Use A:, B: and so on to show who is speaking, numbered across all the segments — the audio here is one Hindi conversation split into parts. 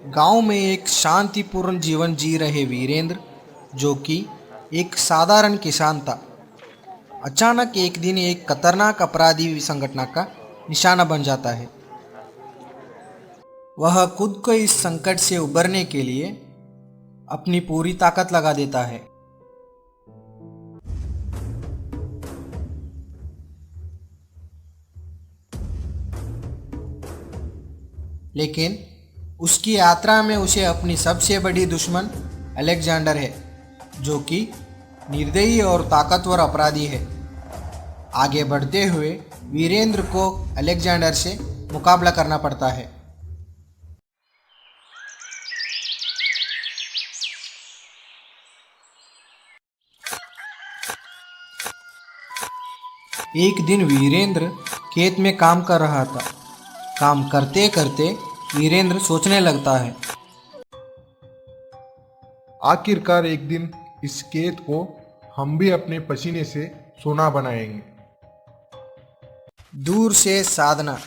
A: गांव में एक शांतिपूर्ण जीवन जी रहे वीरेंद्र, जो कि एक साधारण किसान था, अचानक एक दिन एक खतरनाक अपराधी संगठन का निशाना बन जाता है। वह खुद को इस संकट से उबरने के लिए अपनी पूरी ताकत लगा देता है। लेकिन उसकी यात्रा में उसे अपनी सबसे बड़ी दुश्मन अलेक्जेंडर है, जो कि निर्दयी और ताकतवर अपराधी है। आगे बढ़ते हुए वीरेंद्र को अलेक्जेंडर से मुकाबला करना पड़ता है। एक दिन वीरेंद्र खेत में काम कर रहा था। काम करते करते वीरेंद्र सोचने लगता है।
B: आखिरकार एक दिन इस खेत को हम भी अपने पसीने से सोना बनाएंगे।
A: दूर से साधना,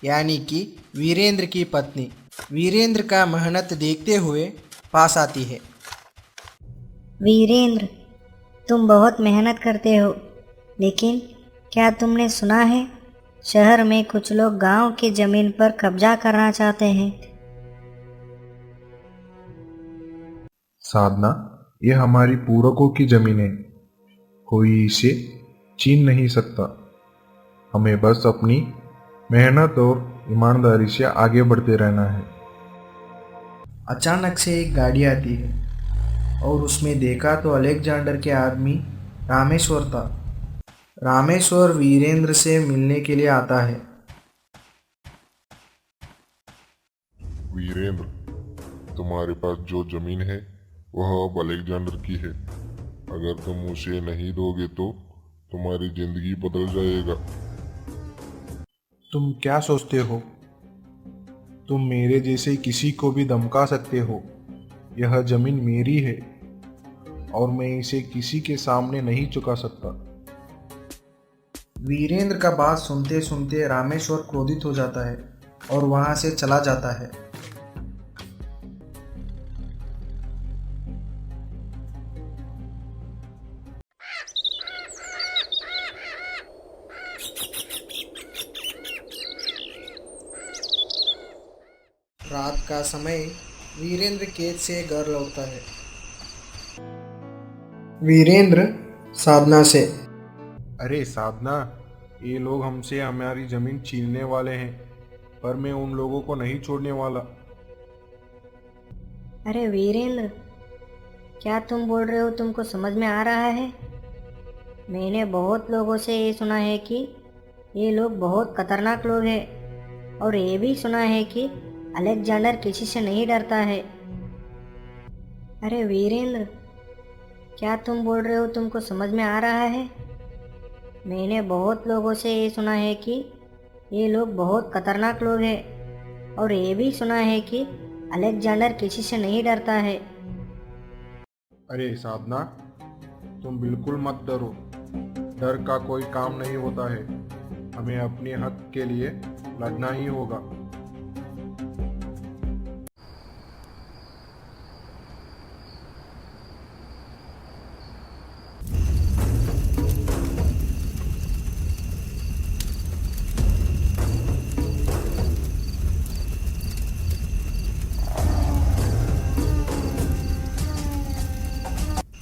A: यानी कि वीरेंद्र की पत्नी, वीरेंद्र का मेहनत देखते हुए पास आती है।
C: वीरेंद्र, तुम बहुत मेहनत करते हो, लेकिन क्या तुमने सुना है शहर में कुछ लोग गांव की जमीन पर कब्जा करना चाहते हैं?
B: साधना, ये हमारी पूरकों की जमीन है, कोई इसे छीन नहीं सकता। हमें बस अपनी मेहनत और ईमानदारी से आगे बढ़ते रहना है।
A: अचानक से एक गाड़ी आती है और उसमें देखा तो अलेक्जेंडर के आदमी रामेश्वर था। रामेश्वर वीरेंद्र से मिलने के लिए आता है।
D: वीरेंद्र, तुम्हारे पास जो जमीन है वह अब अलेक्जेंडर की है। अगर तुम उसे नहीं दोगे तो तुम्हारी जिंदगी बदल जाएगा।
B: तुम क्या सोचते हो? तुम मेरे जैसे किसी को भी धमका सकते हो। यह जमीन मेरी है और मैं इसे किसी के सामने नहीं चुका सकता।
A: वीरेंद्र का बात सुनते सुनते रामेश्वर क्रोधित हो जाता है और वहां से चला जाता है। रात का समय वीरेंद्र खेत से घर लौटता है। वीरेंद्र साधना से,
B: अरे साधना, ये लोग हमसे हमारी जमीन छीनने वाले हैं, पर मैं उन लोगों को नहीं छोड़ने वाला।
C: अरे वीरेंद्र, क्या तुम बोल रहे हो तुमको समझ में आ रहा है? मैंने बहुत लोगों से ये सुना है कि ये लोग बहुत खतरनाक लोग हैं, और ये भी सुना है कि अलेक्जेंडर किसी से नहीं डरता है। अरे वीरेंद्र, क्या तुम बोल रहे हो तुमको समझ में आ रहा है? मैंने बहुत लोगों से ये सुना है कि ये लोग बहुत खतरनाक लोग हैं, और ये भी सुना है कि अलेक्जेंडर किसी से नहीं डरता है।
B: अरे साधना, तुम बिल्कुल मत डरो। डर का कोई काम नहीं होता है। हमें अपने हक के लिए लड़ना ही होगा।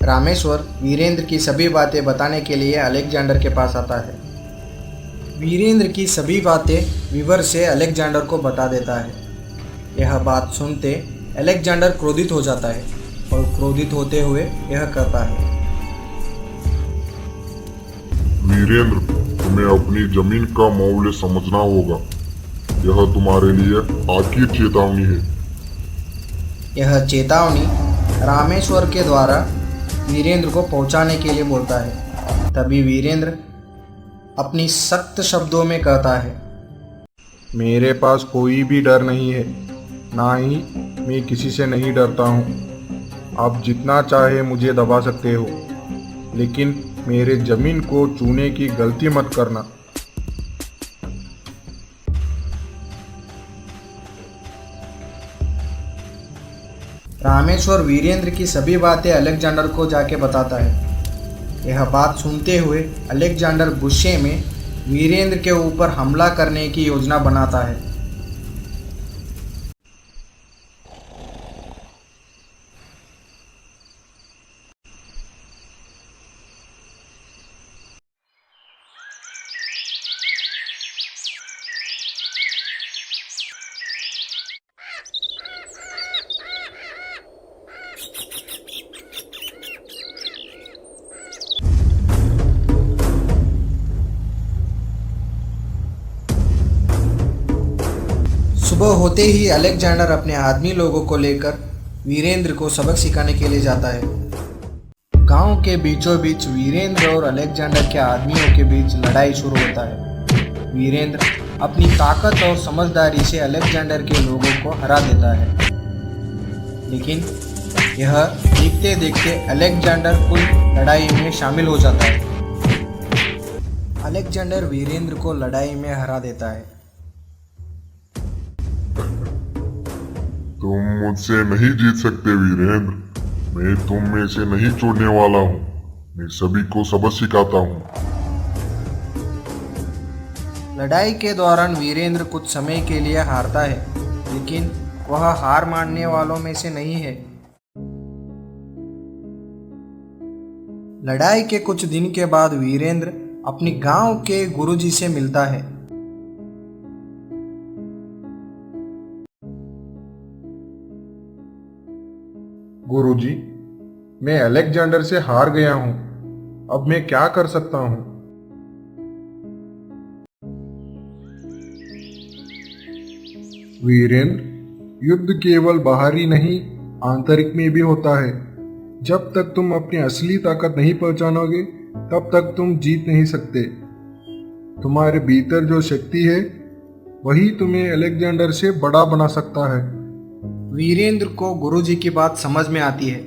A: रामेश्वर वीरेंद्र की सभी बातें बताने के लिए अलेक्जेंडर के पास आता है। वीरेंद्र की सभी बातें विवर से अलेक्जेंडर को बता देता है। यह बात सुनते अलेक्जेंडर क्रोधित हो जाता है और क्रोधित होते हुए यह कहता है।
D: वीरेंद्र, तुम्हें अपनी जमीन का मौल्य समझना होगा। यह तुम्हारे लिए आखिरी चेतावनी है।
A: यह चेतावनी रामेश्वर के द्वारा वीरेंद्र को पहुंचाने के लिए बोलता है। तभी वीरेंद्र अपनी सख्त शब्दों में कहता है,
B: मेरे पास कोई भी डर नहीं है, ना ही मैं किसी से नहीं डरता हूँ। आप जितना चाहे मुझे दबा सकते हो, लेकिन मेरे जमीन को छूने की गलती मत करना।
A: रामेश्वर वीरेंद्र की सभी बातें अलेक्जेंडर को जाके बताता है। यह बात सुनते हुए अलेक्जेंडर गुस्से में वीरेंद्र के ऊपर हमला करने की योजना बनाता है। सुबह होते ही अलेक्जेंडर अपने आदमी लोगों को लेकर वीरेंद्र को सबक सिखाने के लिए जाता है। गांव के बीचों बीच वीरेंद्र और अलेक्जेंडर के आदमियों के बीच लड़ाई शुरू होता है। वीरेंद्र अपनी ताकत और समझदारी से अलेक्जेंडर के लोगों को हरा देता है, लेकिन यह देखते देखते अलेक्जेंडर कुल लड़ाई में शामिल हो जाता है। अलेक्जेंडर वीरेंद्र को लड़ाई में हरा देता है।
D: तुम मुझसे नहीं जीत सकते वीरेंद्र, मैं तुम में से नहीं छोड़ने वाला हूँ। मैं सभी को सबक सिखाता हूँ।
A: लड़ाई के दौरान वीरेंद्र कुछ समय के लिए हारता है, लेकिन वह हार मानने वालों में से नहीं है। लड़ाई के कुछ दिन के बाद वीरेंद्र अपनी गांव के गुरुजी से मिलता है।
B: गुरुजी, मैं अलेक्जेंडर से हार गया हूं। अब मैं क्या कर सकता हूं? वीरेंद्र, युद्ध केवल बाहरी नहीं, आंतरिक में भी होता है। जब तक तुम अपनी असली ताकत नहीं पहचानोगे, तब तक तुम जीत नहीं सकते। तुम्हारे भीतर जो शक्ति है, वही तुम्हें अलेक्जेंडर से बड़ा बना सकता है।
A: वीरेंद्र को गुरुजी की बात समझ में आती है।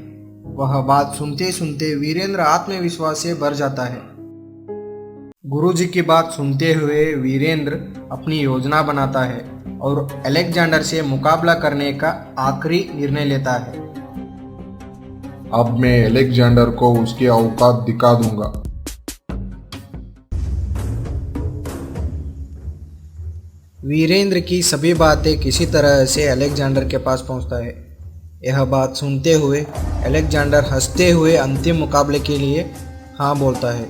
A: वह बात सुनते सुनते वीरेंद्र आत्मविश्वास से भर जाता है। गुरुजी की बात सुनते हुए वीरेंद्र अपनी योजना बनाता है और अलेक्जेंडर से मुकाबला करने का आखिरी निर्णय लेता है।
B: अब मैं अलेक्जेंडर को उसकी औकात दिखा दूंगा।
A: वीरेंद्र की सभी बातें किसी तरह से अलेक्जेंडर के पास पहुंचता है। यह बात सुनते हुए अलेक्जेंडर हंसते हुए अंतिम मुकाबले के लिए हाँ बोलता है।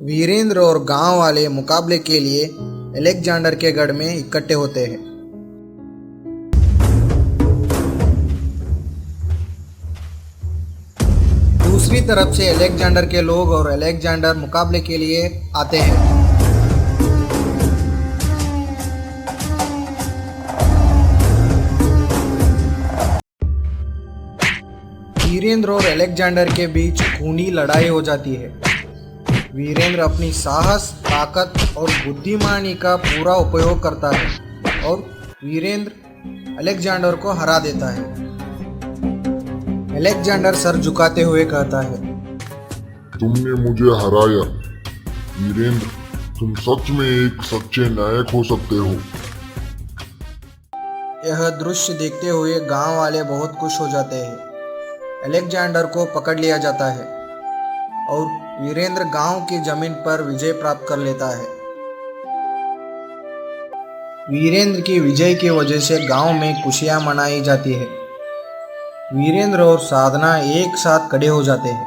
A: वीरेंद्र और गांव वाले मुकाबले के लिए अलेक्जेंडर के गढ़ में इकट्ठे होते हैं। दूसरी तरफ से अलेक्जेंडर के लोग और अलेक्जेंडर मुकाबले के लिए आते हैं। वीरेंद्र और अलेक्जेंडर के बीच खूनी लड़ाई हो जाती है। वीरेंद्र अपनी साहस, ताकत और बुद्धिमानी का पूरा उपयोग करता है और वीरेंद्र अलेक्जेंडर को हरा देता है। अलेक्जेंडर सर झुकाते हुए कहता है,
D: तुमने मुझे हराया वीरेंद्र। तुम सच में एक सच्चे नायक हो सकते हो।
A: यह दृश्य देखते हुए गांव वाले बहुत खुश हो जाते हैं। अलेक्जेंडर को पकड़ लिया जाता है और वीरेंद्र गांव की जमीन पर विजय प्राप्त कर लेता है। वीरेंद्र की विजय की वजह से गांव में खुशियां मनाई जाती है। वीरेंद्र और साधना एक साथ खड़े हो जाते हैं।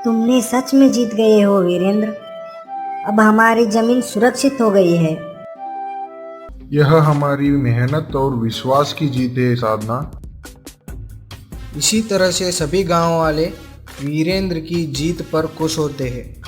C: तुमने सच में जीत गए हो वीरेंद्र। अब हमारी जमीन सुरक्षित हो गई है।
B: यह हमारी मेहनत और विश्वास की जीत है साधना।
A: इसी तरह से सभी गांव वाले वीरेंद्र की जीत पर खुश होते हैं।